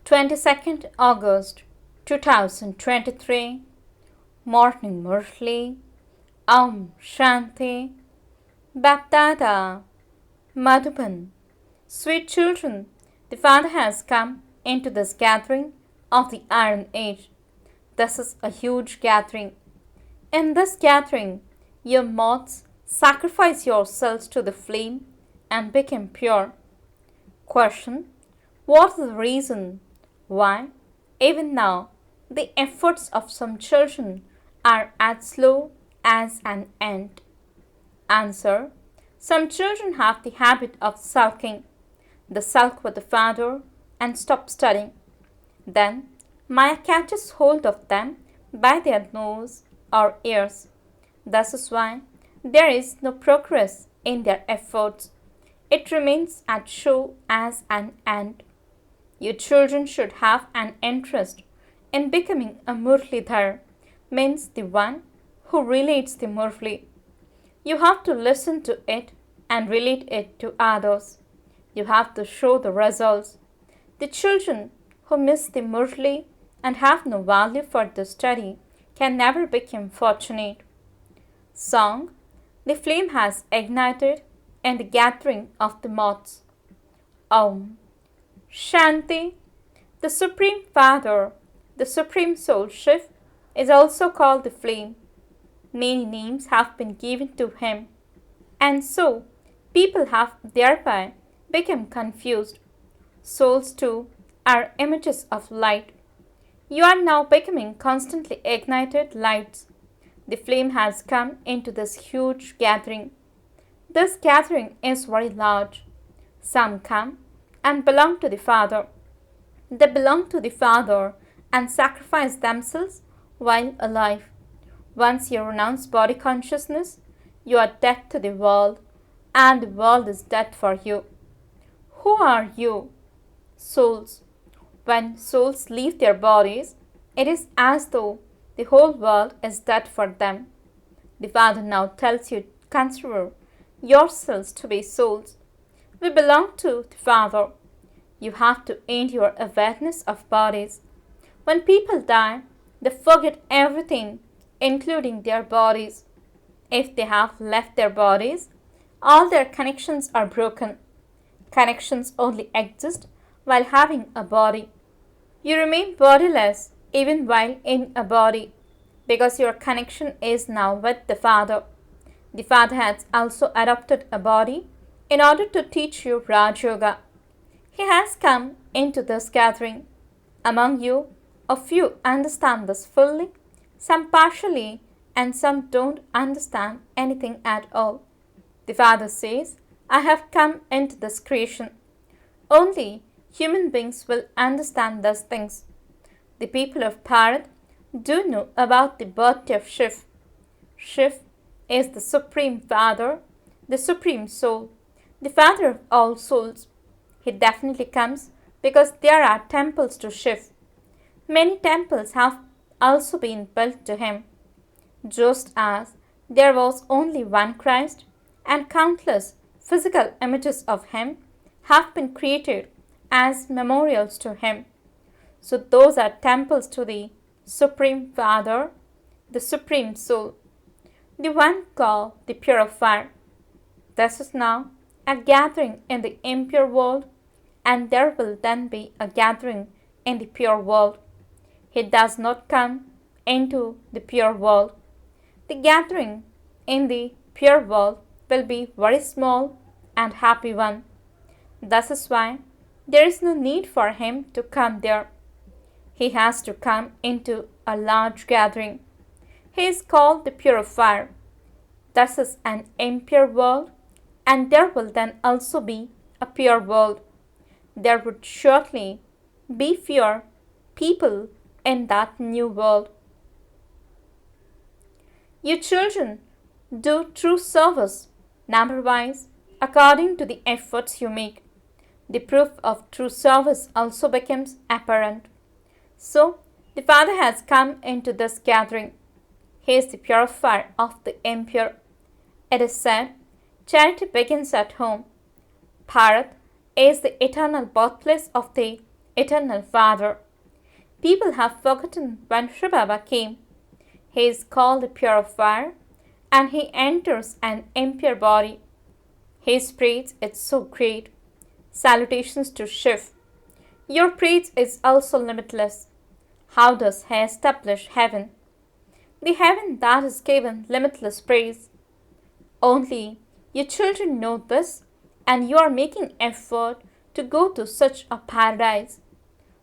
22nd August 2023 Morning Murli Shanti BapDada Madhuban. Sweet children, the Father has come into this gathering of the Iron Age. This is a huge gathering. In this gathering, you moths sacrifice yourselves to the flame and become pure. Question: what is the reason why, even now, the efforts of some children are as slow as an ant? Answer: some children have the habit of sulking. They sulk with the Father and stop studying. Then Maya catches hold of them by their nose or ears. This is why there is no progress in their efforts. It remains at show as an ant. You children should have an interest in becoming a Murlidhar, means the one who relates the Murli. You have to listen to it and relate it to others. You have to show the results. The children who miss the Murli and have no value for the study can never become fortunate. Song: the flame has ignited in the gathering of the moths. Om Shanti. The Supreme Father, the Supreme Soul Shiv, is also called the Flame. Many names have been given to him, and so people have thereby become confused. Souls too are images of light. You are now becoming constantly ignited lights. The flame has come into this huge gathering. This gathering is very large. Some come and belong to the Father. They belong to the Father and sacrifice themselves while alive. Once you renounce body consciousness, you are dead to the world, and the world is dead for you. Who are you? Souls. When souls leave their bodies, it is as though the whole world is dead for them. The Father now tells you, consider yourselves to be souls. We belong to the Father. You have to end your awareness of bodies. When people die, they forget everything, including their bodies. If they have left their bodies, all their connections are broken. Connections only exist while having a body. You remain bodiless even while in a body, because your connection is now with the Father. The Father has also adopted a body in order to teach you Raj Yoga. He has come into this gathering. Among you, a few understand this fully, some partially, and some don't understand anything at all. The Father says, I have come into this creation. Only human beings will understand these things. The people of Bharat do know about the birth of Shiv. Shiv is the Supreme Father, the Supreme Soul, the Father of all souls. He definitely comes because there are temples to Shiv. Many temples have also been built to him. Just as there was only one Christ and countless physical images of him have been created as memorials to him, so those are temples to the Supreme Father, the Supreme Soul, the one called the Purifier. This is now a gathering in the impure world, and there will then be a gathering in the pure world. He does not come into the pure world. The gathering in the pure world will be very small and happy one. This is why there is no need for him to come there. He has to come into a large gathering. He is called the Purifier. This is an impure world, and there will then also be a pure world. There would surely be fewer people in that new world. You children do true service, number-wise, according to the efforts you make. The proof of true service also becomes apparent. So, the Father has come into this gathering. He is the purifier of the impure. It is said, charity begins at home. Bharat is the eternal birthplace of the eternal Father. People have forgotten when Shivbaba came. He is called the purifier, and he enters an impure body. His praise is so great. Salutations to Shiv. Your praise is also limitless. How does he establish heaven? The heaven that is given limitless praise. Only your children know this, and you are making effort to go to such a paradise.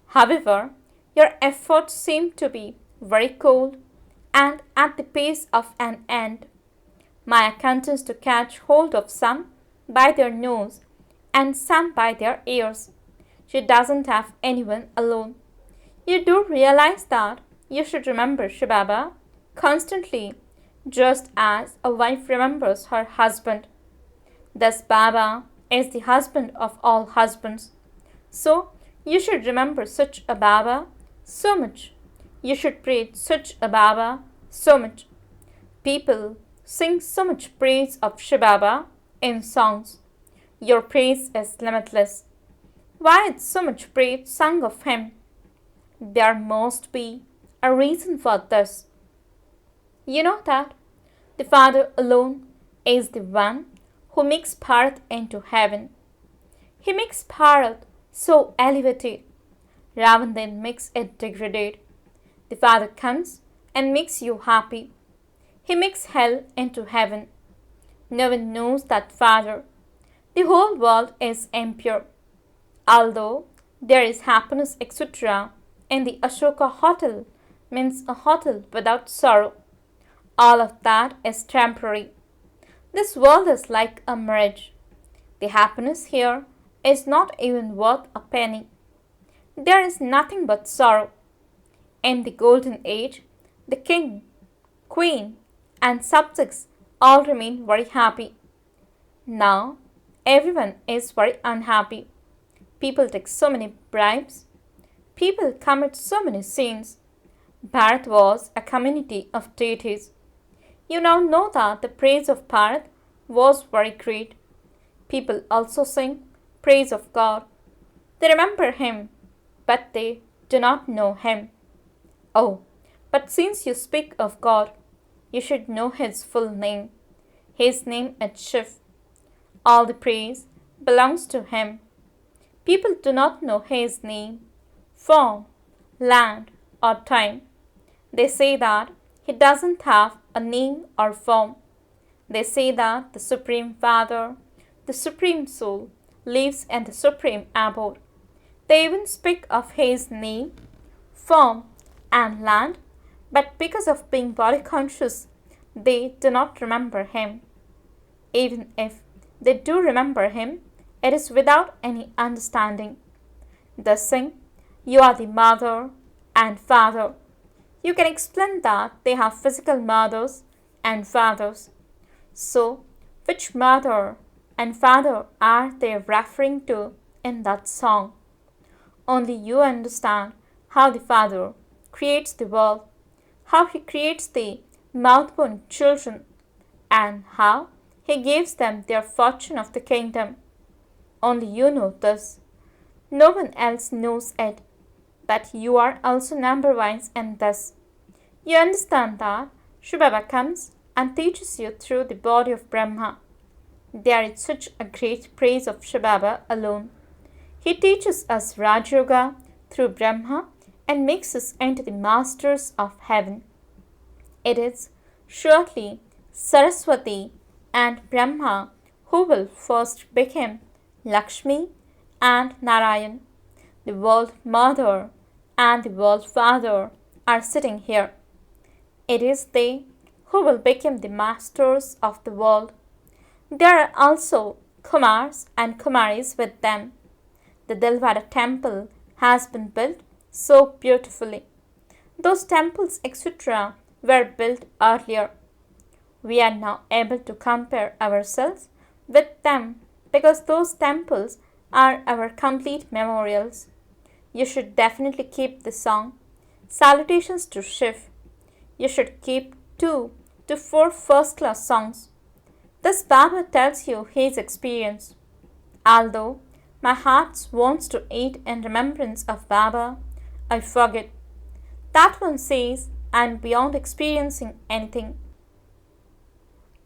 However, your efforts seem to be very cold and at the pace of an ant. Maya continues to catch hold of some by their nose and some by their ears. She doesn't have anyone alone. You do realize that you should remember Shivbaba constantly, just as a wife remembers her husband. Thus, Baba is the husband of all husbands. So, you should remember such a Baba so much. You should pray such a Baba so much. People sing so much praise of Shivbaba in songs. Your praise is limitless. Why is so much praise sung of him? There must be a reason for this. You know that the Father alone is the one who makes Bharat into heaven. He makes Bharat so elevated, rather than makes it degraded. The Father comes and makes you happy. He makes hell into heaven. No one knows that Father. The whole world is impure. Although there is happiness, etc., in the Ashoka hotel, means a hotel without sorrow. All of that is temporary. This world is like a mirage. The happiness here is not even worth a penny. There is nothing but sorrow. In the golden age, the king, queen, and subjects all remain very happy. Now, everyone is very unhappy. People take so many bribes. People commit so many sins. Bharat was a community of deities. You now know that the praise of Bharat was very great. People also sing praise of God. They remember him, but they do not know him. Oh, but since you speak of God, you should know his full name. His name is Shiv. All the praise belongs to him. People do not know his name, form, land, or time. They say that he doesn't have a name or form. They say that the Supreme Father, the Supreme Soul, lives in the Supreme Abode. They even speak of his name, form, and land, but because of being body conscious, they do not remember him. Even if they do remember him, it is without any understanding. They sing, "You are the mother and father." You can explain that they have physical mothers and fathers. So, which mother and father are they referring to in that song? Only you understand how the Father creates the world, how he creates the mouth-born children, and how he gives them their fortune of the kingdom. Only you know this. No one else knows it, but you are also number-wise in this. You understand that Shivbaba comes and teaches you through the body of Brahma. There is such a great praise of Shivbaba alone. He teaches us Raj Yoga through Brahma and makes us into the masters of heaven. It is surely Saraswati and Brahma who will first become Lakshmi and Narayan. The world mother and the world father are sitting here. It is they who will become the masters of the world. There are also Kumars and Kumaris with them. The Dilwara temple has been built so beautifully. Those temples, etc., were built earlier. We are now able to compare ourselves with them because those temples are our complete memorials. You should definitely keep the song Salutations to Shiv. You should keep 2 to 4 first-class songs. This Baba tells you his experience. Although My heart wants to eat in remembrance of Baba. I forget. That one says, I'm beyond experiencing anything.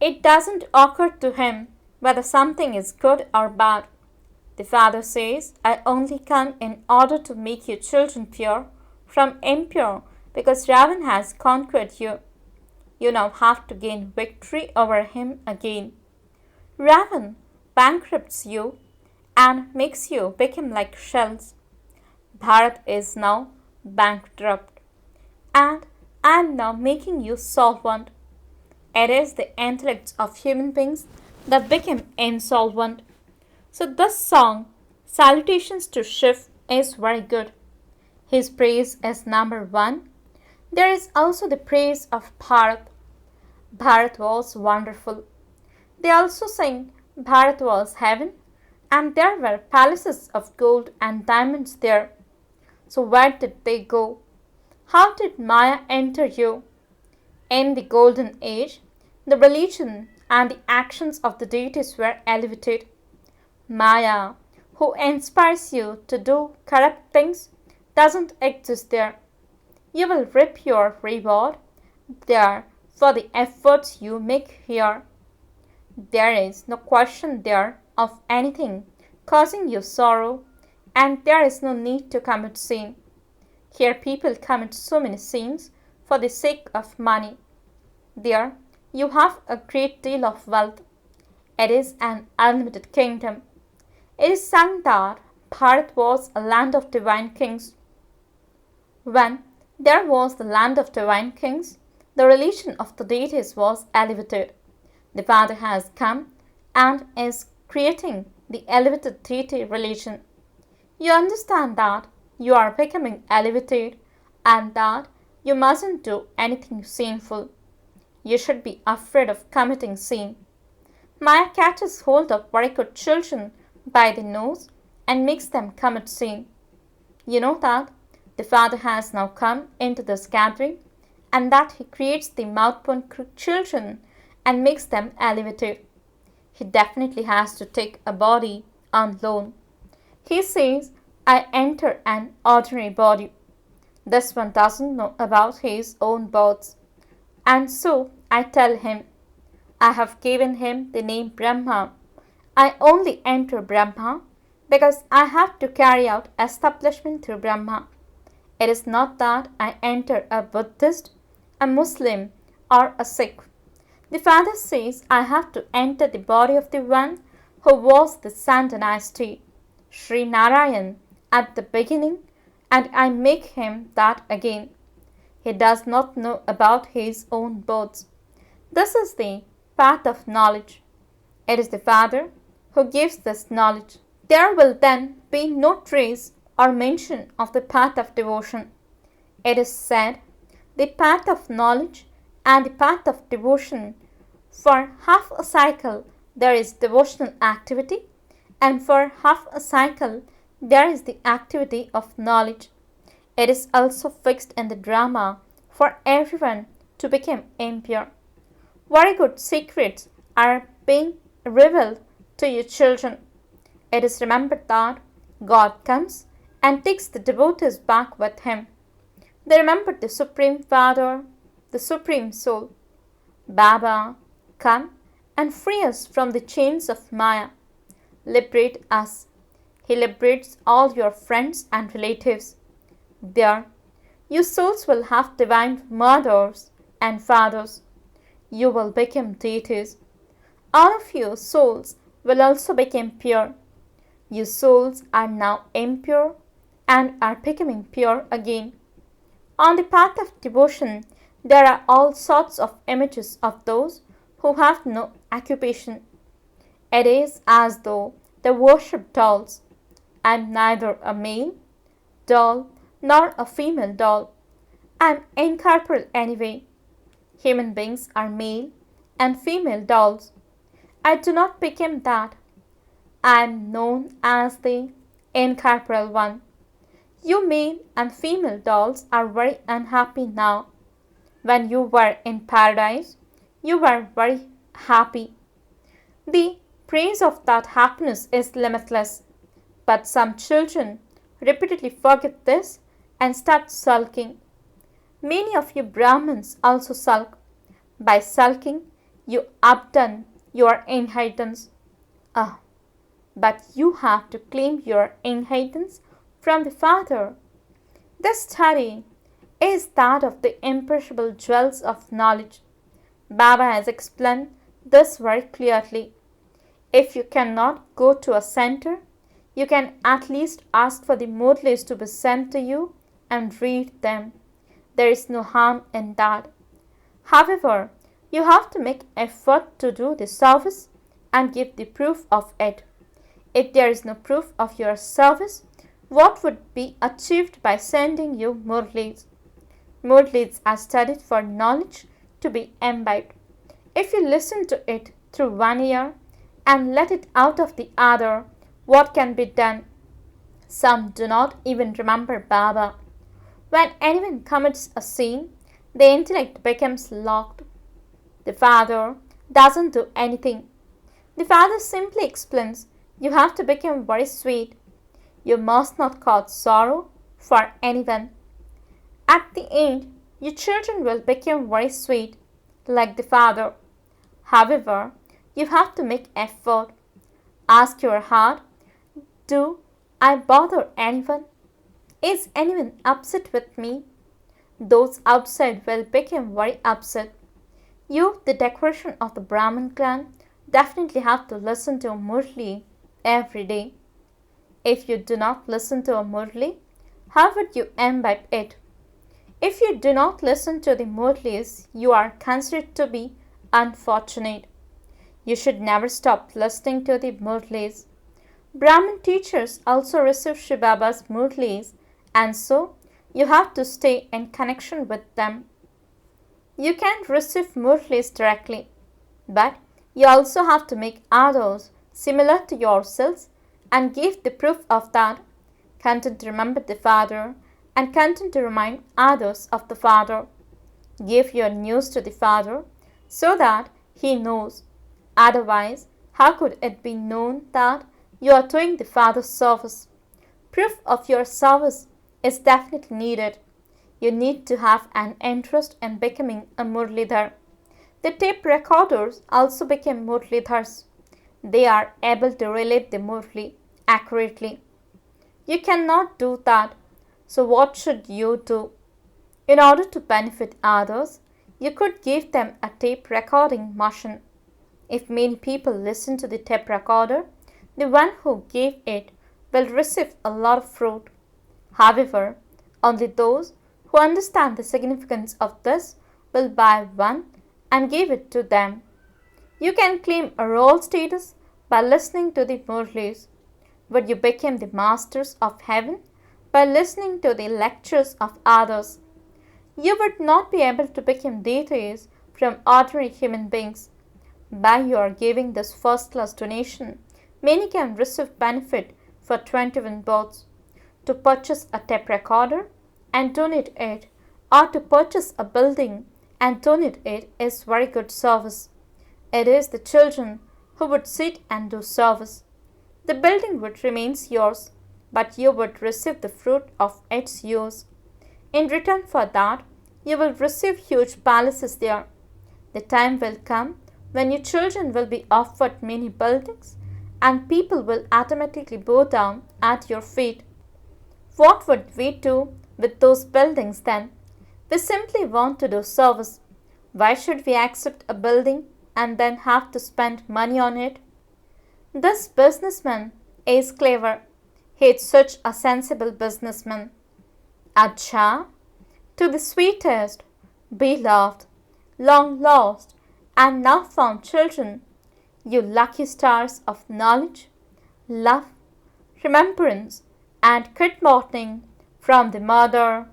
It doesn't occur to him whether something is good or bad. The father says, I only come in order to make your children pure from impure, because Ravan has conquered you. You now have to gain victory over him again. Ravan bankrupts you and makes you become like shells. Bharat is now bankrupt, and I am now making you solvent. It is the intellects of human beings that become insolvent. So this song, Salutations to Shiv, is very good. His praise is number 1. There is also the praise of Bharat. Bharat was wonderful. They also sing Bharat was heaven, and there were palaces of gold and diamonds there. So where did they go? How did Maya enter you? In the golden age, the religion and the actions of the deities were elevated. Maya, who inspires you to do corrupt things, doesn't exist there. You will reap your reward there for the efforts you make here. There is no question there of anything causing you sorrow, and there is no need to commit sin. Here people commit so many sins for the sake of money. There you have a great deal of wealth. It is an unlimited kingdom. It is sung that Bharat was a land of divine kings. When there was the land of divine kings, the religion of the deities was elevated. The Father has come and is creating the elevated deity religion. You understand that you are becoming elevated and that you mustn't do anything sinful. You should be afraid of committing sin. Maya catches hold of very good children by the nose and makes them commit sin. You know that the Father has now come into this gathering, and that he creates the mouth-born children and makes them elevated. He definitely has to take a body on loan. He says, I enter an ordinary body. This one doesn't know about his own births. And so I tell him, I have given him the name Brahma. I only enter Brahma because I have to carry out establishment through Brahma. It is not that I enter a Buddhist, a Muslim, or a Sikh. The Father says I have to enter the body of the one who was the Sun dynasty, Sri Narayan, at the beginning, and I make him that again. He does not know about his own births. This is the path of knowledge. It is the Father who gives this knowledge. There will then be no trace or mention of the path of devotion. It is said, the path of knowledge and the path of devotion. For half a cycle there is devotional activity, and for half a cycle there is the activity of knowledge. It is also fixed in the drama for everyone to become impure. Very good secrets are being revealed to your children. It is remembered that God comes and takes the devotees back with him. They remember the Supreme Father, the Supreme Soul. Baba, come and free us from the chains of Maya. Liberate us. He liberates all your friends and relatives. There, you souls will have divine mothers and fathers. You will become deities. All of you souls will also become pure. You souls are now impure and are becoming pure again. On the path of devotion, there are all sorts of images of those who have no occupation. It is as though they worship dolls. I am neither a male doll nor a female doll. I am incorporeal anyway. Human beings are male and female dolls. I do not become that. I am known as the incorporeal one. You male and female dolls are very unhappy now. When you were in paradise, you were very happy. The praise of that happiness is limitless. But some children repeatedly forget this and start sulking. Many of you Brahmins also sulk. By sulking, you upturn your inheritance. But you have to claim your inheritance from the Father. This study is that of the imperishable jewels of knowledge. Baba has explained this very clearly. If you cannot go to a center, you can at least ask for the Murlis to be sent to you and read them. There is no harm in that. However, you have to make effort to do the service and give the proof of it. If there is no proof of your service, what would be achieved by sending you Murlis? Murlis are studied for knowledge to be imbibed. If you listen to it through one ear and let it out of the other, what can be done? Some do not even remember Baba. When anyone commits a sin, the intellect becomes locked. The Father doesn't do anything. The Father simply explains, you have to become very sweet. You must not cause sorrow for anyone. At the end, your children will become very sweet, like the Father. However, you have to make effort. Ask your heart, do I bother anyone? Is anyone upset with me? Those outside will become very upset. You, the decoration of the Brahmin clan, definitely have to listen to a Murli every day. If you do not listen to a Murli, how would you imbibe it? If you do not listen to the Murlis, you are considered to be unfortunate. You should never stop listening to the Murlis. Brahmin teachers also receive shivbaba's Murlis, and so you have to stay in connection with them. You can receive Murlis directly, but you also have to make others similar to yourselves and give the proof of that, content to remember the Father and content to remind others of the Father. Give your news to the Father so that He knows. Otherwise, how could it be known that you are doing the Father's service? Proof of your service is definitely needed. You need to have an interest in becoming a Murlidhar. The tape recorders also became Murlidhars. They are able to relate the Murli accurately. You cannot do that, so what should you do? In order to benefit others, you could give them a tape recording machine. If many people listen to the tape recorder, the one who gave it will receive a lot of fruit. However, only those who understand the significance of this will buy one and give it to them. You can claim a royal status by listening to the Murlis, but you become the masters of heaven by listening to the lectures of others. You would not be able to become deities from ordinary human beings. By your giving this first-class donation, many can receive benefit for 21 births. To purchase a tape recorder and donate it, or to purchase a building and donate it is very good service. It is the children who would sit and do service. The building would remain yours, but you would receive the fruit of its use. In return for that, you will receive huge palaces there. The time will come when your children will be offered many buildings and people will automatically bow down at your feet. What would we do with those buildings then? We simply want to do service. Why should we accept a building and then have to spend money on it? This businessman is clever. He is such a sensible businessman. Acha, to the sweetest, beloved, long lost, and now found children, you lucky stars of knowledge, love, remembrance, and good morning from the Mother,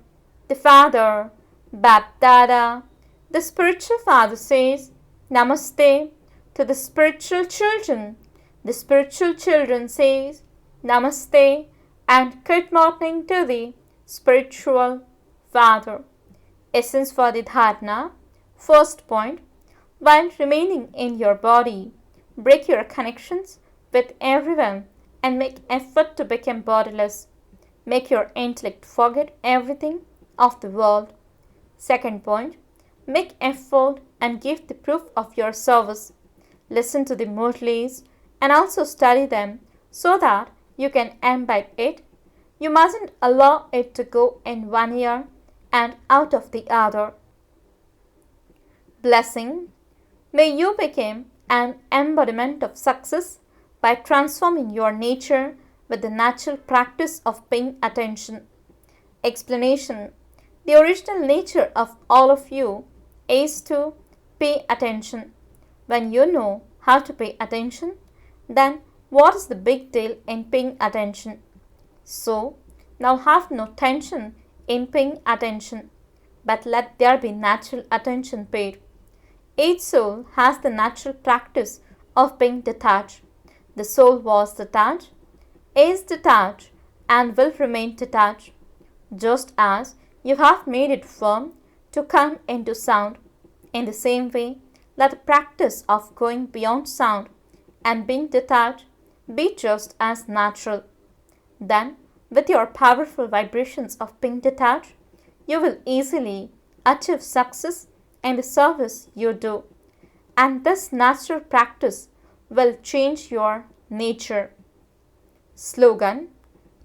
the Father, BapDada. The spiritual father says, Namaste to the spiritual children. The spiritual children says, Namaste and good morning to the spiritual father. Essence for the dharana. First point, while remaining in your body, break your connections with everyone and make effort to become bodiless. Make your intellect forget everything of the world. Second point, make effort and give the proof of your service. Listen to the Murlis and also study them so that you can imbibe it. You mustn't allow it to go in one ear and out of the other. Blessing. May you become an embodiment of success by transforming your nature with the natural practice of paying attention. Explanation. The original nature of all of you is to pay attention. When you know how to pay attention, then what is the big deal in paying attention? So, now have no tension in paying attention, but let there be natural attention paid. Each soul has the natural practice of being detached. The soul was detached, is detached, and will remain detached, just as you have made it firm to come into sound. In the same way, let the practice of going beyond sound and being detached be just as natural. Then, with your powerful vibrations of being detached, you will easily achieve success in the service you do. And this natural practice will change your nature. Slogan.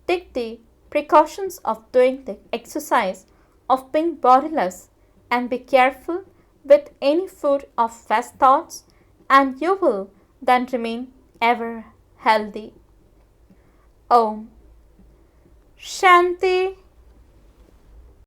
Take the precautions of doing the exercise of being bodiless and be careful with any food of fast thoughts, and you will then remain ever healthy. Om Shanti